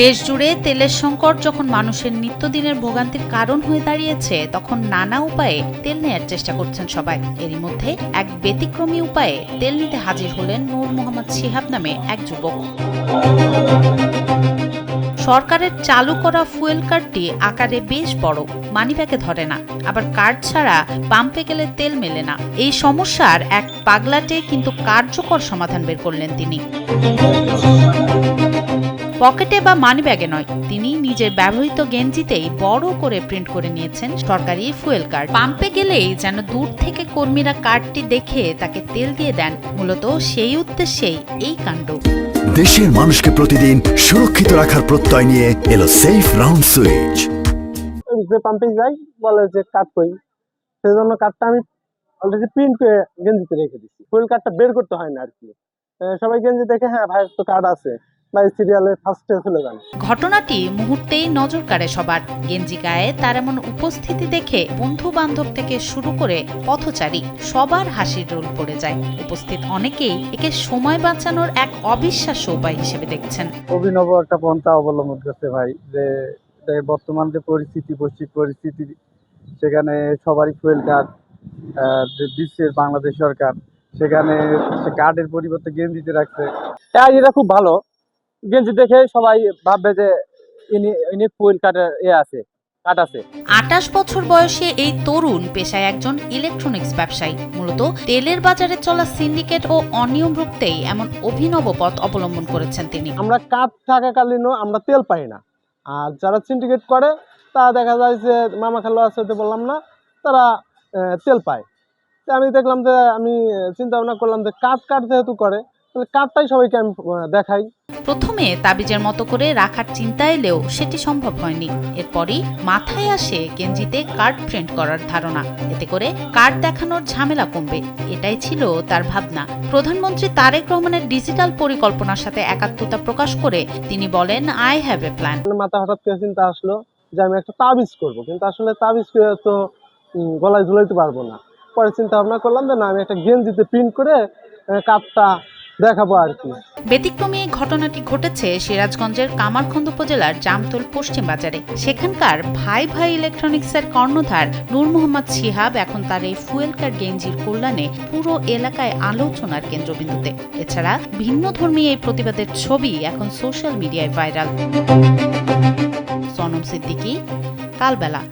দেশ জুড়ে তেলের সংকট যখন মানুষের নিত্যদিনের ভোগান্তির কারণ হয়ে দাঁড়িয়েছে, তখন নানা উপায়ে তেল নেয়ার চেষ্টা করছেন সবাই। এরই মধ্যে এক ব্যতিক্রমী উপায়ে তেল নিতে হাজির হলেন নূর মোহাম্মদ শিহাব নামে এক যুবক। সরকারের চালু করা ফুয়েল কার্ডটি আকারে বেশ বড়, মানিব্যাগে ধরে না, আবার কার্ড ছাড়া পাম্পে গেলে তেল মেলে না। এই সমস্যার এক পাগলাটে কিন্তু কার্যকর সমাধান বের করলেন তিনি। পকেটে বা মানিব্যাগে নয়, তিনি নিজের ব্যবহৃত গেঞ্জিতেই বড় করে প্রিন্ট করে নিয়েছেন সরকারি ফুয়েল কার্ড। পাম্পে গেলেই যেন দূর থেকে কর্মীরা কার্ডটি দেখে তাকে তেল দিয়ে দেন। মূলত সেই উদ্দেশ্যেই এই কাণ্ড। দেশের মানুষকে প্রতিদিন সুরক্ষিত রাখার প্রত্যয় নিয়ে এলো সেফ রাউন্ড সুইচ। পাম্পে যাই, বলে যে কার্ড কই, সেজন্য কার্ডটা আমি অলরেডি প্রিন্ট করে গেঞ্জিতে রেখে দিচ্ছি। ফুয়েল কার্ডটা বের করতে হয় না আর কি। সবাই গেঞ্জি দেখে হ্যাঁ ভাই তো কার্ড আছে, ঘটনাটি মুহূর্তেই নজর কাড়ে সবার। গেঞ্জি গায়ে তার এমন উপস্থিতি দেখে বন্ধু বান্ধব থেকে শুরু করে পথচারী সবার হাসির রোল পড়ে যায়। উপস্থিত অনেকেই একে সময় বাঁচানোর এক অবিশ্বাস্য উপায় হিসেবে দেখছেন। অভিনব একটা পন্থা অবলম্বন করছে ভাই, যে বর্তমান যে পরিস্থিতি, বৈশ্বিক পরিস্থিতি, সেখানে সবারই ফুয়েল কার্ড দিচ্ছে বাংলাদেশ সরকার, সেখানে কার্ডের পরিবর্তে গেঞ্জিতে রাখছে। এটা খুব ভালো। গেঞ্জি দেখে সবাই ভাববে যে ইনি ফুয়েল কার্ডের আছে, কার্ড আছে। ২৮ বছর বয়সে এই তরুণ পেশায় একজন ইলেকট্রনিক্স ব্যবসায়ী। মূলত তেলের বাজারে চলা সিন্ডিকেট ও অনিয়ম রুখতেই এমন অভিনব পথ অবলম্বন করেছেন তিনি। আমরা কার্ড থাকাকালীনও আমরা তেল পাই না, আর যারা সিন্ডিকেট করে তা দেখা যায় যে মামা খালু আছে বললাম না, তারা তেল পায়। আমি দেখলাম যে আমি চিন্তা ভাবনা করলাম যে কার্ড যেহেতু করে, তাহলে কার্ডটাই সবাইকে আমি দেখাই। প্রথমে তাবিজের মতো করে রাখার চিন্তা এলেও সেটি সম্ভব হয়নি। এরপরই মাথায় আসে গেঞ্জিতে কার্ড প্রিন্ট করার ধারণা। এতে করে কার্ড দেখানোর ঝামেলা কমবে, এটাই ছিল তার ভাবনা। প্রধানমন্ত্রী তারেক রহমানের ডিজিটাল পরিকল্পনার সাথে একাত্মতা প্রকাশ করে তিনি বলেন, আই হ্যাভ এ প্ল্যান। মাথা হঠাৎ করে চিন্তা আসলো যে আমি একটা তাবিজ করব, কিন্তু আসলে তাবিজ তো গলায় ঝুলাইতে পারবো না। পরে চিন্তা ভাবনা করলাম যে না, আমি একটা গেঞ্জিতে প্রিন্ট করে কার্ডটা দেখাবো আর কি। ব্যতিক্রমী এই ঘটনাটি ঘটেছে সিরাজগঞ্জের কামারখন্দ উপজেলার জামতল পশ্চিম বাজারে। সেখানকার ভাই ভাই ইলেকট্রনিক্সের কর্ণধার নূর মোহাম্মদ শিহাব এখন তার এই ফুয়েল কার্ড গেঞ্জির কল্যাণে পুরো এলাকায় আলোচনার কেন্দ্রবিন্দুতে। এছাড়া ভিন্ন ধর্মী এই প্রতিবাদের ছবি এখন সোশ্যাল মিডিয়ায় ভাইরাল। সনম সিদ্দিকী, কালবেলা।